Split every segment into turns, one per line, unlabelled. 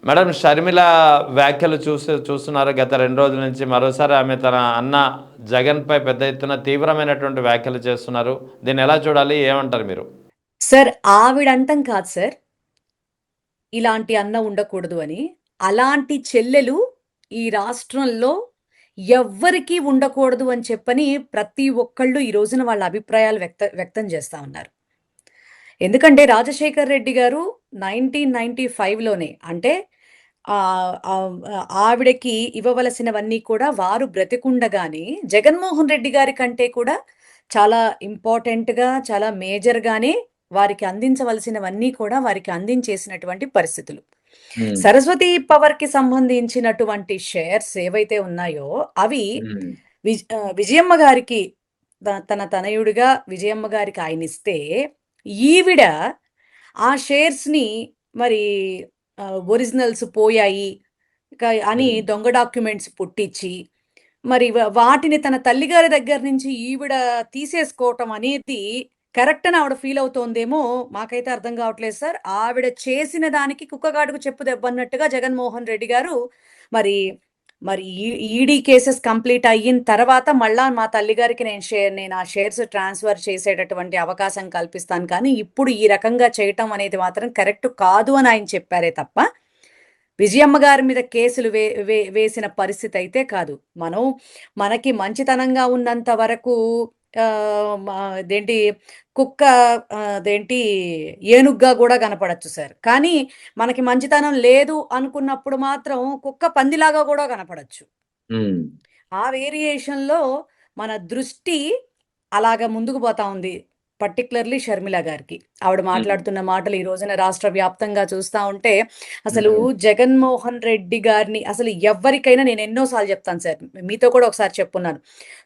Madam Sharmila వ్యాఖ్యలు చూస్తున్నారు గత 2 రోజుల నుంచి. మరోసారి ఆమె తన అన్న జగన్‌పై పెద్ద ఎత్తున తీవ్రమైనటువంటి వ్యాఖ్యలు చేస్తున్నారు. దీన్నెలా చూడాలి? ఏమంటారు మీరు?
సార్ ఆవిడంటం కాదు సార్, ఇలాంటి అన్న ఉండకూడదు అని. అలాంటి చెల్లెలు ఈ రాష్ట్రంలో ఎవ్వరికీ ఉండకూడదు అని చెప్పని ప్రతి ఒక్కళ్ళు ఈ రోజున వాళ్ళ అభిప్రాయాలు వ్యక్తం చేస్తా ఉన్నారు. ఎందుకంటే రాజశేఖర్ రెడ్డి గారు 1995లోనే అంటే ఆవిడకి ఇవ్వవలసినవన్నీ కూడా వారు బ్రతికుండగానే జగన్మోహన్ రెడ్డి గారి కంటే కూడా చాలా ఇంపార్టెంట్‌గా, చాలా మేజర్‌గానే వారికి అందించవలసినవన్నీ కూడా వారికి అందించేసినటువంటి పరిస్థితులు.
హ్మ్.
సరస్వతి పవర్‌కి సంబంధించినటువంటి షేర్స్ ఏవైతే ఉన్నాయో అవి
హ్మ్.
విజయమ్మ గారికి తన తనయుడిగా విజయమ్మ గారికి ఆయనిస్తే, ఈవిడ ఆ షేర్స్‌ని మరి ఒరిజినల్స్ పోయాయి అని
హ్మ్.
దొంగ డాక్యుమెంట్స్ పుట్టించి, మరి వాటిని తన తల్లిగారి దగ్గర నుంచి ఈవిడ తీసేసుకోవటం అనేది కరెక్ట్ అని ఆవిడ ఫీల్ అవుతోందేమో మాకైతే అర్థం కావట్లేదు సార్. ఆవిడ చేసిన దానికి కుక్కగాడుకు చెప్పు దెబ్బన్నట్టుగా జగన్మోహన్ రెడ్డి గారు మరి మరి ఈడీ కేసెస్ కంప్లీట్ అయిన తర్వాత మళ్ళా మా తల్లిగారికి నేను ఆ షేర్స్ ట్రాన్స్ఫర్ చేసేటటువంటి అవకాశం కల్పిస్తాను. కానీ ఇప్పుడు ఈ రకంగా చేయటం అనేది మాత్రం కరెక్ట్ కాదు అని ఆయన చెప్పారే తప్ప, విజయమ్మ గారి మీద కేసులు వేసిన పరిస్థితి అయితే కాదు. మనకి మంచితనంగా ఉన్నంత వరకు అదేంటి కుక్క అదేంటి ఏనుగ్గా కూడా కనపడచ్చు సార్. కానీ మనకి మంచితనం లేదు అనుకున్నప్పుడు మాత్రం కుక్క పందిలాగా కూడా కనపడచ్చు.
హ్మ్.
ఆ వేరియేషన్‌లో మన దృష్టి అలాగ ముందుకు పోతా ఉంది. పర్టిక్యులర్‌లీ షర్మిల గారికి. ఆవిడ
హ్మ్.
మాట్లాడుతున్న మాటలు ఈ రోజున రాష్ట్ర వ్యాప్తంగా చూస్తా ఉంటే, అసలు
హ్మ్.
జగన్మోహన్ రెడ్డి గారిని అసలు ఎవ్వరికైనా నేను ఎన్నో సార్లు చెప్తాను సార్. మీతో కూడా ఒకసారి చెప్పున్నాను.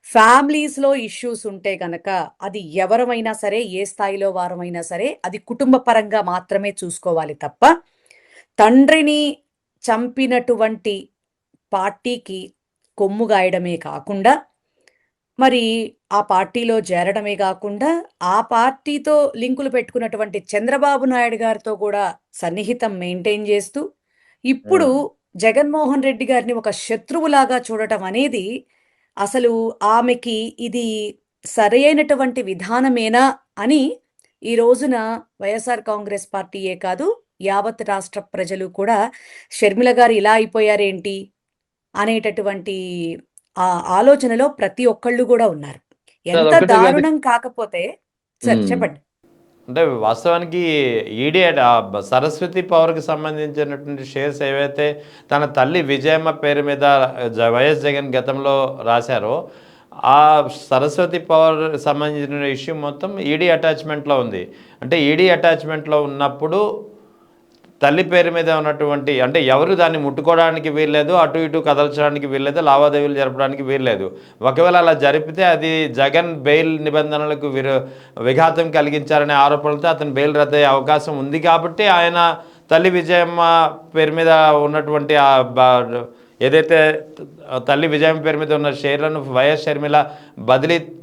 ఫ్యామిలీస్‌లో ఇష్యూస్ ఉంటే గనక అది ఎవరమైనా సరే, ఏ స్థాయిలో వారమైనా సరే, అది కుటుంబ పరంగా మాత్రమే చూసుకోవాలి తప్ప, తండ్రిని చంపినటువంటి పార్టీకి కొమ్ము గాయడమే కాకుండా, మరి ఆ పార్టీలో చేరడమే గాకుండా, ఆ పార్టీతో లింకులు పెట్టుకున్నటువంటి చంద్రబాబు నాయుడు గారితో కూడా సన్నిహితం మెయింటైన్ చేస్తూ, ఇప్పుడు
హ్మ్.
జగన్మోహన్ రెడ్డి గారిని ఒక శత్రువులాగా చూడటం అనేది, అసలు ఆమెకి ఇది సరైనటువంటి విధానమేనా అని ఈ రోజున వైఎస్ఆర్ కాంగ్రెస్ పార్టీయే కాదు, యావత్ రాష్ట్ర ప్రజలు కూడా షర్మిల గారు ఇలా అయిపోయారేంటి అనేటటువంటి ఆలోచనలో ప్రతి ఒక్కళ్ళు గూడా ఉన్నారు. ఎంత
అదొక్కటే కాదు.
దారుణం కాకపోతే సార్
హ్మ్.
చెప్పండి.
అంటే వాస్తవానికి ఈడీ సరస్వతి పవర్‌కి సంబంధించినటువంటి షేర్స్ ఏవైతే తన తల్లి విజయమ్మ పేరు మీద వైఎస్ జగన్ గతంలో రాశారో, ఆ సరస్వతి పవర్ సంబంధించిన ఇష్యూ మొత్తం ఈడీ అటాచ్‌మెంట్‌లో ఉంది. అంటే ఈడీ అటాచ్‌మెంట్‌లో ఉన్నప్పుడు తల్లి పేరు మీద ఉన్నటువంటి అంటే ఎవరు దాన్ని ముట్టుకోవడానికి వీల్లేదు. అటు ఇటు కదల్చడానికి వీల్లేదు. లావాదేవీలు జరపడానికి వీల్లేదు. ఒకవేళ అలా జరిపితే అది జగన్ బెయిల్ నిబంధనలకు విఘాతం కలిగించారనే ఆరోపణలతో అతను బెయిల్ రద్దయ్యే అవకాశం ఉంది కాబట్టి ఆయన తల్లి విజయమ్మ పేరు మీద ఉన్నటువంటి ఏదైతే తల్లి విజయమ్మ పేరు మీద ఉన్న షేర్లను వైఎస్ షర్మిల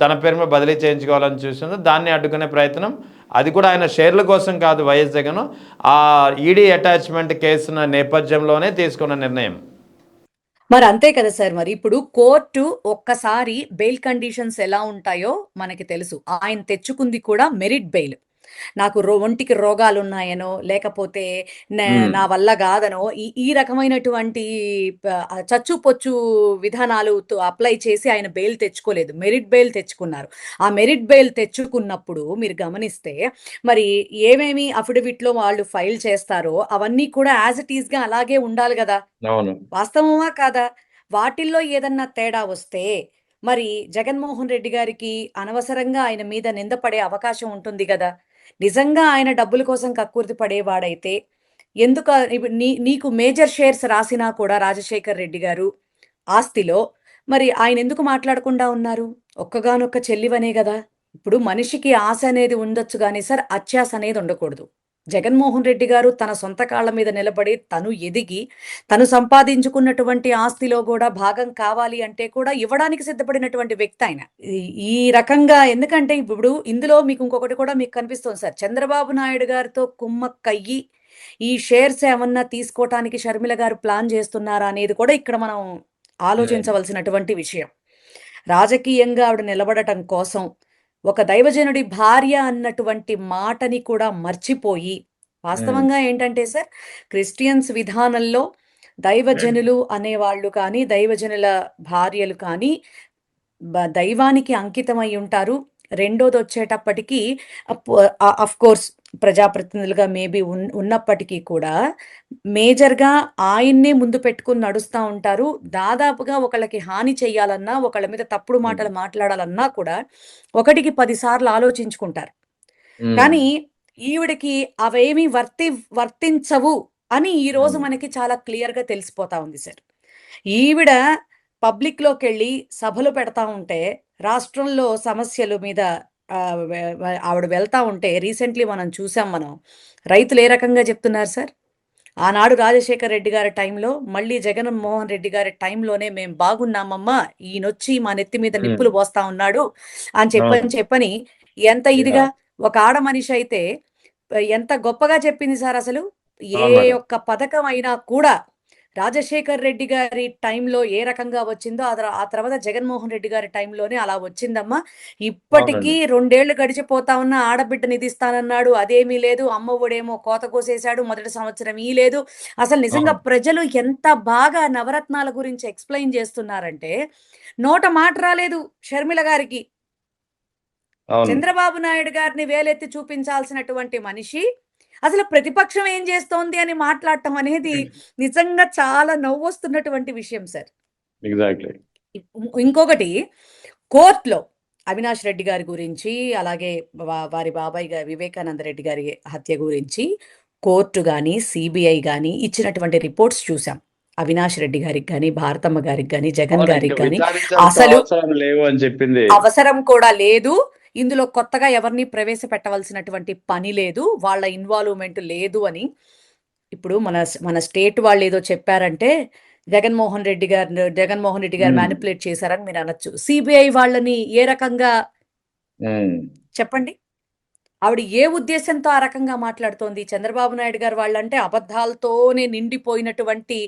తన పేరు మీద బదిలీ చేయించుకోవాలని చూస్తుందో దాన్ని అడ్డుకునే ప్రయత్నం అది కూడా ఆయన షేర్ల కోసం కాదు వైఎస్ జగన్ ఆ ఈడీ అటాచ్మెంట్ కేసున నేపథ్యంలోనే తీసుకున్న నిర్ణయం.
మరి అంతే కదా సార్ మరి. ఇప్పుడు కోర్టు ఒక్కసారి బెయిల్ కండిషన్స్ ఎలా ఉంటాయో మనకి తెలుసు. ఆయన తెచ్చుకుంది కూడా మెరిట్ బెయిల్. నాకు ఒంటికి రోగాలున్నాయనో, లేకపోతే
హ్మ్.
నా వల్ల గాదనో ఈ ఈ రకమైనటువంటి చచ్చు పొచ్చు విధానాలుతో అప్లై చేసి ఆయన బెయిల్ తెచ్చుకోలేదు. మెరిట్ బెయిల్ తెచ్చుకున్నారు. ఆ మెరిట్ బెయిల్ తెచ్చుకున్నప్పుడు మీరు గమనిస్తే మరి ఏమేమి అఫిడవిట్‌లో వాళ్ళు ఫైల్ చేస్తారో అవన్నీ కూడా యాజ్ ఇట్ ఈస్‌గా అలాగే ఉండాలి గదా!
అవును.
వాస్తవమా కాదా? వాటిల్లో ఏదన్నా తేడా వస్తే, మరి జగన్మోహన్ రెడ్డి గారికి అనవసరంగా ఆయన మీద నింద పడే అవకాశం ఉంటుంది గదా! నిజంగా ఆయన డబ్బుల కోసం కక్కుర్తి పడేవాడైతే, ఇప్పుడు నీకు మేజర్ షేర్స్ రాసినా కూడా రాజశేఖర్ రెడ్డి గారు ఆస్తిలో, మరి ఆయనెందుకు మాట్లాడకుండా ఉన్నారు? ఒక్కగానొక్క చెల్లివనే గదా! ఇప్పుడు మనిషికి ఆశ అనేది ఉండొచ్చు గానీ సార్, అత్యాస అనేది ఉండకూడదు. జగన్మోహన్ రెడ్డి గారు తన సొంత కాళ్ళ మీద నిలబడి, తను ఎదిగి, తను సంపాదించుకున్నటువంటి ఆస్తిలో గూడా భాగం కావాలి అంటే కూడా ఇవ్వడానికి సిద్ధపడినటువంటి వ్యక్తాయన. ఈ ఈ రకంగా ఎందుకంటే ఇప్పుడు ఇందులో మీకు ఇంకొకటి కూడా మీకు కనిపిస్తోంది సార్. చంద్రబాబు నాయుడు గారితో కుమ్మక్కయ్యి ఈ షేర్స్ ఏమన్నా తీసుకోవటానికి షర్మిల గారు ప్లాన్ చేస్తున్నారా అనేది కూడా ఇక్కడ మనం ఆలోచించవలసినటువంటి విషయం. రాజకీయంగా ఆవిడ నిలబడటం కోసం ఒక దైవజనుడి భార్య అన్నటువంటి మాటని కూడా మర్చిపోయి, వాస్తవంగా ఏంటంటే సార్, క్రిస్టియన్స్ విధానంలో దైవజనులు అనేవాళ్ళు కానీ, దైవజనుల భార్యలు కానీ దైవానికి అంకితమై ఉంటారు. రెండోదొచ్చేటప్పటికి కోర్స్ ప్రజాప్రతినిధులుగా మేబీ ఉన్నప్పటికీ కూడా మేజర్‌గా ఆయన్నే ముందు పెట్టుకొని నడుస్తా ఉంటారు. దాదాపుగా ఒకళ్ళకి హాని చెయ్యాలన్నా, ఒకళ్ళ మీద తప్పుడు మాటలు మాట్లాడాలన్నా కూడా ఒకటికి 10 సార్లు ఆలోచించుకుంటారు. కానీ ఈవిడకి అవేమీ వర్తించవు అని ఈరోజు మనకి చాలా క్లియర్‌గా తెలిసిపోతా ఉంది సార్. ఈవిడ పబ్లిక్‌లోకెళ్ళి సభలు పెడతా ఉంటే, రాష్ట్రంలో సమస్యల మీద ఆవిడ వెళ్తా ఉంటే రీసెంట్‌లీ మనం చూసాం మనం. రైతులు ఏ రకంగా చెప్తున్నారు సార్? ఆనాడు రాజశేఖర్ రెడ్డి గారి టైంలో, మళ్ళీ జగన్మోహన్ రెడ్డి గారి టైంలోనే మేం బాగున్నామమ్మా, ఈయనొచ్చి మా నెత్తి మీద నిప్పులు పోస్తా ఉన్నాడు అని చెప్పని ఎంత ఇదిగా ఒక ఆడ మనిషి అయితే ఎంత గొప్పగా చెప్పింది సార్ అసలు. ఏ ఒక్క పథకం అయినా కూడా రాజశేఖర్ రెడ్డి గారి టైంలో ఏ రకంగా వచ్చిందో ఆ తర్వాత జగన్మోహన్ రెడ్డి గారి టైంలోనే అలా వచ్చిందమ్మా. ఇప్పటికీ 2 ఏళ్లు గడిచిపోతా ఉన్న ఆడబిడ్డ నిధిస్తానన్నాడు, అదేమీ లేదు. అమ్మ ఒడేమో కోత కోసేశాడు, మొదటి సంవత్సరం ఈ లేదు. అసలు నిజంగా ప్రజలు ఎంత బాగా నవరత్నాల గురించి ఎక్స్ప్లెయిన్ చేస్తున్నారంటే, నోట మాట రాలేదు షర్మిల గారికి. చంద్రబాబు నాయుడు గారిని వేలెత్తి చూపించాల్సినటువంటి మనిషి అసలు ప్రతిపక్షం ఏం చేస్తోంది అని మాట్లాడటం అనేది నిజంగా చాలా నవ్వొస్తున్నటువంటి విషయం సార్.
ఎగ్జాక్ట్లీ.
ఇంకొకటి, కోర్టులో అవినాష్ రెడ్డి గారి గురించి, అలాగే వారి బాబాయ్ వివేకానంద రెడ్డి గారి హత్య గురించి కోర్టు కానీ, సిబిఐ కానీ ఇచ్చినటువంటి రిపోర్ట్స్ చూసాం. అవినాష్ రెడ్డి గారికి కానీ, భారతమ్మ గారికి కానీ, జగన్ గారికి కానీ అసలు
లేవు అని చెప్పింది.
అవసరం కూడా లేదు. ఇందులో కొత్తగా ఎవరిని ప్రవేశపెట్టవలసినటువంటి పని లేదు, వాళ్ళ ఇన్వాల్వ్మెంట్ లేదు అని. ఇప్పుడు మన స్టేట్ వాళ్ళు ఏదో చెప్పారంటే జగన్మోహన్ రెడ్డి గారు మ్యానిపులేట్ చేశారని మీరు అనొచ్చు. సిబిఐ వాళ్ళని ఏ రకంగా చెప్పండి? ఆవిడ ఏ ఉద్దేశంతో ఆ రకంగా మాట్లాడుతోంది? చంద్రబాబు నాయుడు గారు వాళ్ళంటే అబద్ధాలతోనే నిండిపోయినటువంటి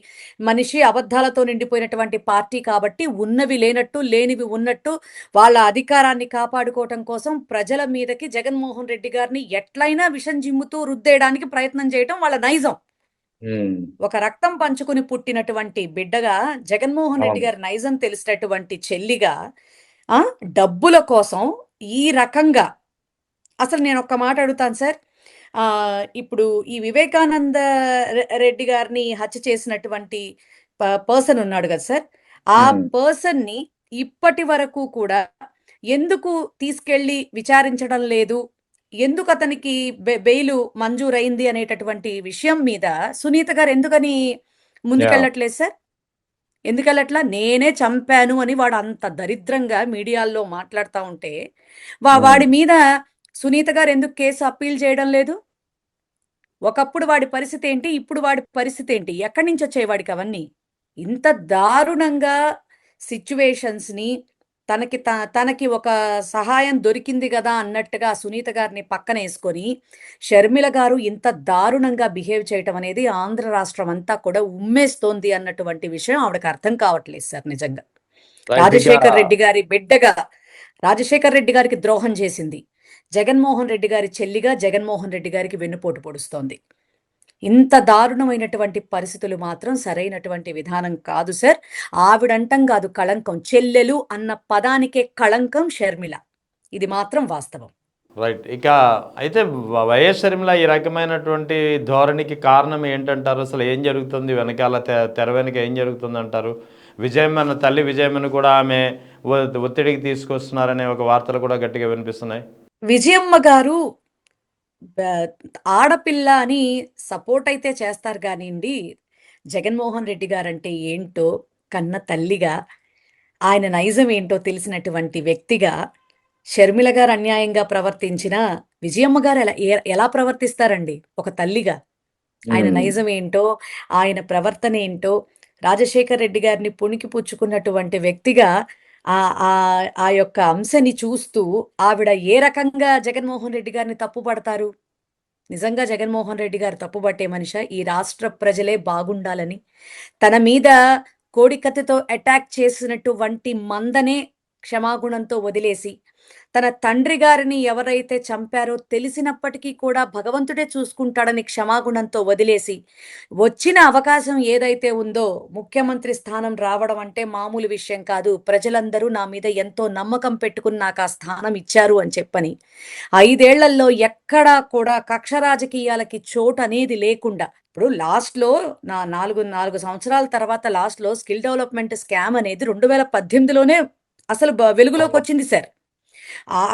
మనిషి, అబద్ధాలతో నిండిపోయినటువంటి పార్టీ కాబట్టి ఉన్నవి లేనట్టు, లేనివి ఉన్నట్టు వాళ్ళ అధికారాన్ని కాపాడుకోవటం కోసం ప్రజల మీదకి జగన్మోహన్ రెడ్డి గారిని ఎట్లయినా విషం జిమ్ముతూ రుద్దేయడానికి ప్రయత్నం చేయటం వాళ్ళ నైజం. ఒక రక్తం పంచుకుని పుట్టినటువంటి బిడ్డగా, జగన్మోహన్ రెడ్డి గారి నైజం తెలిసినటువంటి చెల్లిగా డబ్బుల కోసం ఈ రకంగా, అసలు నేను ఒక్క మాట అడుగుతాను సార్. ఇప్పుడు ఈ వివేకానంద రెడ్డి గారిని హత్య చేసినటువంటి పర్సన్ ఉన్నాడు కదా సార్, ఆ పర్సన్ని ఇప్పటి వరకు కూడా ఎందుకు తీసుకెళ్లి విచారించడం లేదు, ఎందుకు అతనికి బెయిల్ మంజూరైంది అనేటటువంటి విషయం మీద సునీత గారు ఎందుకని ముందుకెళ్ళట్లేదు సార్? ఎందుకెళ్ళట్లా? నేనే చంపాను అని వాడు అంత దరిద్రంగా మీడియాల్లో మాట్లాడుతూ ఉంటే వాడి మీద సునీత గారు ఎందుకు కేసు అప్పీల్ చేయడం లేదు? ఒకప్పుడు వాడి పరిస్థితి ఏంటి, ఇప్పుడు వాడి పరిస్థితి ఏంటి? ఎక్కడి నుంచి వచ్చాయి వాడికి అవన్నీ? ఇంత దారుణంగా సిచ్యువేషన్స్ని తనకి ఒక సహాయం దొరికింది కదా అన్నట్టుగా సునీత గారిని పక్కన వేసుకొని షర్మిల గారు ఇంత దారుణంగా బిహేవ్ చేయటం అనేది ఆంధ్ర రాష్ట్రం అంతా కూడా ఉమ్మేస్తోంది అన్నటువంటి విషయం ఆవిడకి అర్థం కావట్లేదు సార్. నిజంగా రాజశేఖర్ రెడ్డి గారి బిడ్డగా రాజశేఖర్ రెడ్డి గారికి ద్రోహం చేసింది, జగన్మోహన్ రెడ్డి గారి చెల్లిగా జగన్మోహన్ రెడ్డి గారికి వెన్నుపోటు పొడుస్తోంది. ఇంత దారుణమైనటువంటి పరిస్థితులు మాత్రం సరైనటువంటి విధానం కాదు సార్. ఆవిడంటం కాదు కళంకం, చెల్లెలు అన్న పదానికే కళంకం షర్మిల. ఇది మాత్రం వాస్తవం.
రైట్. ఇక అయితే వైఎస్ షర్మిల ఈ రకమైనటువంటి ధోరణికి కారణం ఏంటంటారు? అసలు ఏం జరుగుతుంది వెనకాల, తెర వెనక ఏం జరుగుతుంది అంటారు? విజయమ్మన తల్లి విజయమ్మను కూడా ఆమె ఒత్తిడికి తీసుకొస్తున్నారనే ఒక వార్తలు కూడా గట్టిగా వినిపిస్తున్నాయి.
విజయమ్మ గారు ఆడపిల్ల అని సపోర్ట్ అయితే చేస్తారు కానివ్వండి, జగన్మోహన్ రెడ్డి గారంటే ఏంటో కన్న తల్లిగా, ఆయన నైజం ఏంటో తెలిసినటువంటి వ్యక్తిగా, షర్మిల గారు అన్యాయంగా ప్రవర్తించిన విజయమ్మ గారు ఎలా ప్రవర్తిస్తారండి ఒక తల్లిగా? ఆయన నైజం ఏంటో, ఆయన ప్రవర్తన ఏంటో, రాజశేఖర్ రెడ్డి గారిని పుణికి పుచ్చుకున్నటువంటి వ్యక్తిగా ఆ యొక్క అంశని చూస్తూ ఆవిడ ఏ రకంగా జగన్మోహన్ రెడ్డి గారిని తప్పు పడతారు? నిజంగా జగన్మోహన్ రెడ్డి గారు తప్పుబట్టే మనిషా? ఈ రాష్ట్ర ప్రజలే బాగుండాలని తన మీద కోడికత్తితో అటాక్ చేసినటువంటి మందనే క్షమాగుణంతో వదిలేసి, తన తండ్రి గారిని ఎవరైతే చంపారో తెలిసినప్పటికీ కూడా భగవంతుడే చూసుకుంటాడని క్షమాగుణంతో వదిలేసి, వచ్చిన అవకాశం ఏదైతే ఉందో ముఖ్యమంత్రి స్థానం రావడం అంటే మామూలు విషయం కాదు. ప్రజలందరూ నా మీద ఎంతో నమ్మకం పెట్టుకుని నాకు ఆ స్థానం ఇచ్చారు అని చెప్పని 5 ఏళ్లలో ఎక్కడా కూడా కక్ష రాజకీయాలకి చోటనేది లేకుండా ఇప్పుడు లాస్ట్‌లో 4 సంవత్సరాల తర్వాత లాస్ట్‌లో స్కిల్ డెవలప్‌మెంట్ స్కామ్ అనేది 2018లోనే అసలు
అవును.
వెలుగులోకొచ్చింది సార్.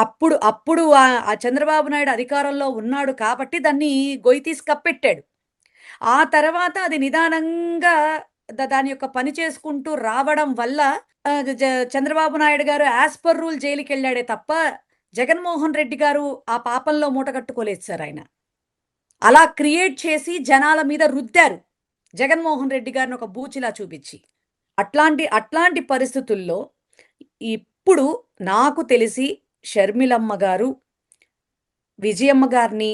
అప్పుడు అప్పుడు ఆ చంద్రబాబు నాయుడు అధికారంలో ఉన్నాడు కాబట్టి దాన్ని గొయ్యి తీసి కప్పెట్టాడు. ఆ తర్వాత అది నిదానంగా దాని యొక్క పని చేసుకుంటూ రావడం వల్ల ఆహ్, జ చంద్రబాబు నాయుడు గారు యాస్ పర్ రూల్ జైలుకెళ్ళాడే తప్ప, జగన్మోహన్ రెడ్డి గారు ఆ పాపంలో మూట కట్టుకోలేదు సార్ ఆయన. అలా క్రియేట్ చేసి జనాల మీద రుద్దారు. జగన్మోహన్ రెడ్డి గారిని ఒక బూచిలా చూపిచ్చి. అట్లాంటి పరిస్థితుల్లో ఇప్పుడు నాకు తెలిసి షర్మిలమ్మ గారు, విజయమ్మ గారిని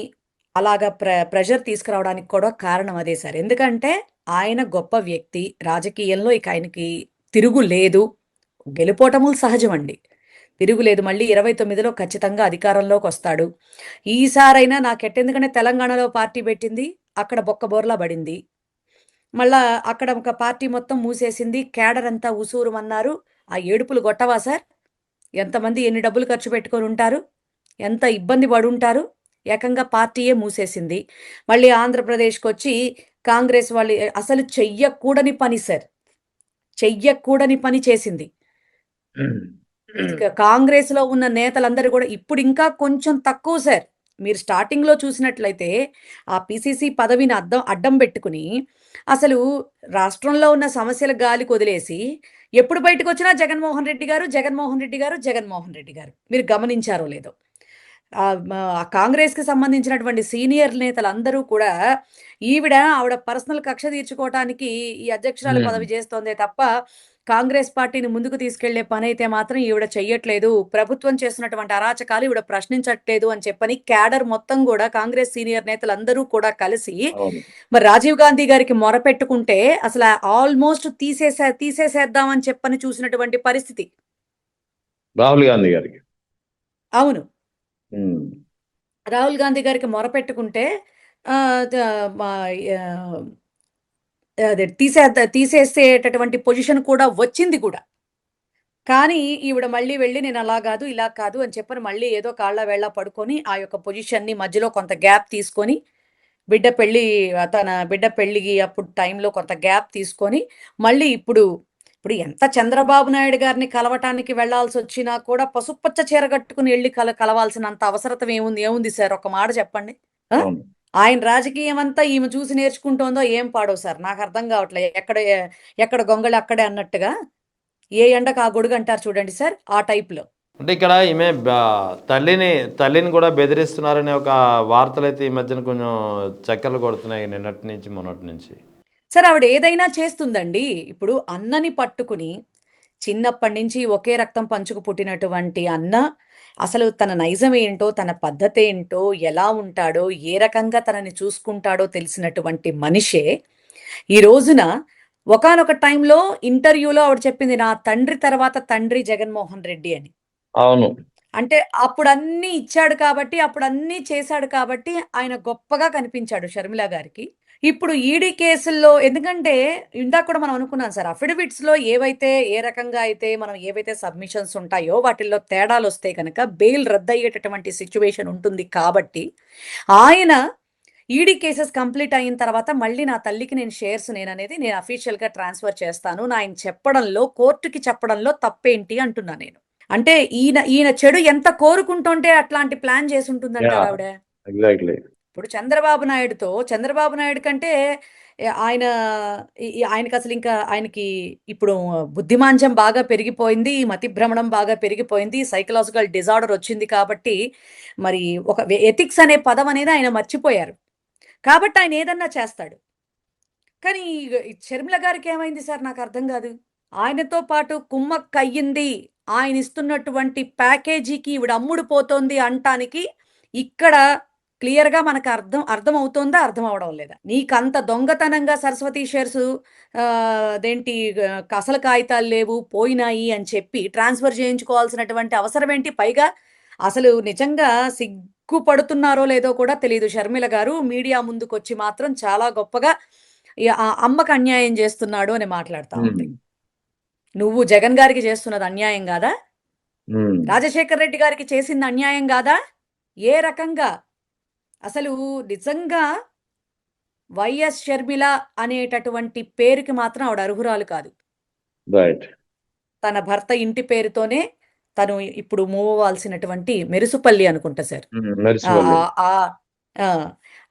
అలాగా ప్రెషర్ తీసుకురావడానికి కూడా కారణం అదే సార్. ఎందుకంటే ఆయన గొప్ప వ్యక్తి. రాజకీయంలో ఇక ఆయనకి తిరుగులేదు. గెలుపోటములు సహజమండి. తిరుగులేదు. మళ్ళీ 29లో ఖచ్చితంగా అధికారంలోకొస్తాడు. ఈసారైనా నాకెట్టెందుకంటే తెలంగాణలో పార్టీ పెట్టింది. అక్కడ బొక్కబోర్లా బడింది. మళ్ళా అక్కడ ఒక పార్టీ మొత్తం మూసేసింది. క్యాడర్ అంతా ఉసూరుమన్నారు. ఆ ఏడుపులు గొట్టవా సార్? ఎంతమంది ఎన్ని డబ్బులు ఖర్చు పెట్టుకొనుంటారు? ఎంత ఇబ్బంది పడుంటారు? ఏకంగా పార్టీయే మూసేసింది. మళ్ళీ ఆంధ్రప్రదేశ్‌కొచ్చి కాంగ్రెస్ వాళ్ళు అసలు చెయ్యకూడని పని సార్. చెయ్యకూడని పని చేసింది. కాంగ్రెస్‌లో ఉన్న నేతలందరూ గూడా ఇప్పుడింకా కొంచెం తక్కువ సార్. మీరు స్టార్టింగ్‌లో చూసినట్లయితే, ఆ పీసీసీ పదవిని అడ్డం బెట్టుకుని, అసలు రాష్ట్రంలో ఉన్న సమస్యలు గాలికొదిలేసి, ఎప్పుడు బయటకొచ్చినా జగన్మోహన్ రెడ్డి గారు, జగన్మోహన్ రెడ్డి గారు, జగన్మోహన్ రెడ్డి గారు. మీరు గమనించారో లేదో. కాంగ్రెస్‌కి సంబంధించినటువంటి సీనియర్ నేతలందరూ కూడా, ఆవిడ పర్సనల్ కక్ష తీర్చుకోవటానికి ఈ అధ్యక్షురాలి
హ్మ్.
పదవి చేస్తోందే తప్ప, కాంగ్రెస్ పార్టీని ముందుకు తీసుకెళ్లే పనైతే మాత్రం ఈవిడ చెయ్యట్లేదు. ప్రభుత్వం చేస్తున్నటువంటి అరాచకాలు ఈవిడ ప్రశ్నించట్లేదు అని చెప్పని క్యాడర్ మొత్తం గూడా కాంగ్రెస్ సీనియర్ నేతలందరూ కూడా కలిసి,
అవును.
మరి రాజీవ్ గాంధీ గారికి మొరపెట్టుకుంటే అసల ఆల్‌మోస్ట్ తీసేసేద్దాం అని చెప్పని చూసినటువంటి పరిస్థితి.
రాహుల్ గాంధీ గారికి.
అవును.
హ్మ్.
రాహుల్ గాంధీ గారికి మొరపెట్టుకుంటే ఆహ్, ద మా యాహ్, అదే తీసేసేటటువంటి పొజిషన్ కూడా వచ్చింది కూడా. కానీ ఈవిడ మళ్ళీ వెళ్లి నేను అలా గాదు, ఇలా కాదు అని చెప్పని మళ్ళీ ఏదో కాళ్ళ వేళ్ళ పడుకొని ఆ యొక్క పొజిషన్‌ని మధ్యలో కొంత గ్యాప్ తీసుకొని బిడ్డ పెళ్లి తన బిడ్డ పెళ్ళికి అప్పుడు టైంలో కొంత గ్యాప్ తీసుకొని మళ్ళీ ఇప్పుడు ఎంత చంద్రబాబు నాయుడు గారిని కలవటానికి వెళ్ళాల్సొచ్చినా కూడా పసుపచ్చ చీర కట్టుకొని ఎళ్లి కలవాల్సినంత అవసరత ఏముంది సార్? ఒక మాట చెప్పండి. ఆ!
అవును.
ఆయన రాజకీయం అంతా ఈమె చూసి నేర్చుకుంటోందో ఏం పాడో సార్ నాకర్థం గావట్లే. ఎక్కడ గొంగళి అక్కడే అన్నట్టుగా ఏ ఎండకు ఆ గొడుగు అంటారు చూడండి సార్ ఆ టైప్‌లో.
అంటే ఇక్కడ ఈమె తల్లిని తల్లిని కూడా బెదిరిస్తున్నారనే ఒక వార్తలైతే ఈ మధ్యన కొంచెం చక్కర్లు కొడుతున్నాయి నిన్నటి నుంచి, మొన్నటి నుంచి.
సార్ ఆవిడ ఏదైనా చేస్తుందండి. ఇప్పుడు అన్నని పట్టుకుని చిన్నప్పటి నుంచి ఒకే రక్తం పంచుకు పుట్టినటువంటి అన్న అసలు తన నైజం ఏంటో, తన పద్ధతేంటో, ఎలా ఉంటాడో, ఏ రకంగా తనని చూసుకుంటాడో తెలిసినటువంటి మనిషే ఈ రోజున ఒకానొక టైంలో ఇంటర్వ్యూలో ఆవిడ చెప్పింది, "నా తండ్రి తర్వాత తండ్రి జగన్మోహన్ రెడ్డి" అని.
అవును.
అంటే అప్పుడన్నీ ఇచ్చాడు కాబట్టి, అప్పుడన్నీ చేశాడు కాబట్టి ఆయన గొప్పగా కనిపించాడు షర్మిల గారికి. ఇప్పుడు ఈడీ కేసుల్లో ఎందుకంటే ఇందాక కూడా మనం అనుకున్నాం సార్. అఫిడవిట్స్‌లో ఏ రకంగా అయితే మనం ఏవైతే సబ్మిషన్స్ ఉంటాయో వాటిల్లో తేడాలొస్తే గనక బెయిల్ రద్దయ్యేటటువంటి సిట్యుయేషన్ ఉంటుంది కాబట్టి, ఆయన ఈడీ కేసెస్ కంప్లీట్ అయిన తర్వాత మళ్ళీ నా తల్లికి నేను అఫీషియల్‌గా ట్రాన్స్‌ఫర్ చేస్తాను. ఆయన చెప్పడంలో కోర్ట్‌కి చెప్పడంలో తప్పేంటి అంటున్నా నేను. అంటే ఈయన చెడు ఎంత కోరుకుంటుంటే అట్లాంటి ప్లాన్ చేసుంటుందంటారు
యాహ్!
ఆవిడ.
ఎగ్జాక్ట్‌లీ.
ఇప్పుడు చంద్రబాబు నాయుడు కంటే ఆయన ఆయనకి ఇప్పుడు బుద్ధిమాంద్యం బాగా పెరిగిపోయింది. మతిభ్రమణం బాగా పెరిగిపోయింది. సైకలాజికల్ డిజార్డర్ వచ్చింది కాబట్టి మరి ఒక ఎథిక్స్ అనే పదం అనేది ఆయన మర్చిపోయారు. కాబట్టి ఆయన ఏదన్నా చేస్తాడు. కానీ ఈ షర్మిల గారికేమైంది సార్ నాకర్థం గాదు. ఆయనతో పాటు కుమ్మక్కయ్యింది. ఆయనిస్తున్నటువంటి ప్యాకేజీకి ఈవిడ అమ్ముడు పోతోంది అంటానికి ఇక్కడ క్లియర్‌గా మనకు అర్థం అవుతోందా? అర్థం అవ్వడం లేదా? నీకంత దొంగతనంగా సరస్వతి షేర్సు అదేంటి అసలు కాగితాలు లేవు, పోయినాయి అని చెప్పి ట్రాన్స్‌ఫర్ చేయించుకోవాల్సినటువంటి అవసరం ఏంటి? పైగా అసలు నిజంగా సిగ్గుపడుతున్నారో లేదో కూడా తెలీదు. షర్మిల గారు మీడియా ముందుకొచ్చి మాత్రం చాలా గొప్పగా అమ్మకు అన్యాయం చేస్తున్నాడు అని మాట్లాడుతా ఉంది.
ఉమ్,
నువ్వు జగన్ గారికి చేస్తున్నది అన్యాయం గాదా?
ఉమ్,
రాజశేఖర్ రెడ్డి గారికి చేసింది అన్యాయం గాదా? ఏ రకంగా? అసలు నిజంగా వైఎస్ షర్మిల అనేటటువంటి పేరుకి మాత్రం ఆవిడ అర్హురాలు కాదు.
రైట్.
తన భర్త ఇంటి పేరుతోనే తను ఇప్పుడు మూవ్ అవ్వాల్సినటువంటి మెరుసుపల్లి అనుకుంటా సార్. ఆ!
మెరిసిపల్లి.
ఆ! ఆ!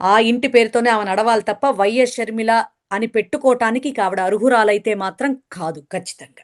ఆ ఇంటి పేరుతోనే ఆమె నడవాలి తప్ప వైఎస్ షర్మిల అని పెట్టుకోటానికి ఇక ఆవిడ అర్హురాలైతే మాత్రం కాదు ఖచ్చితంగా.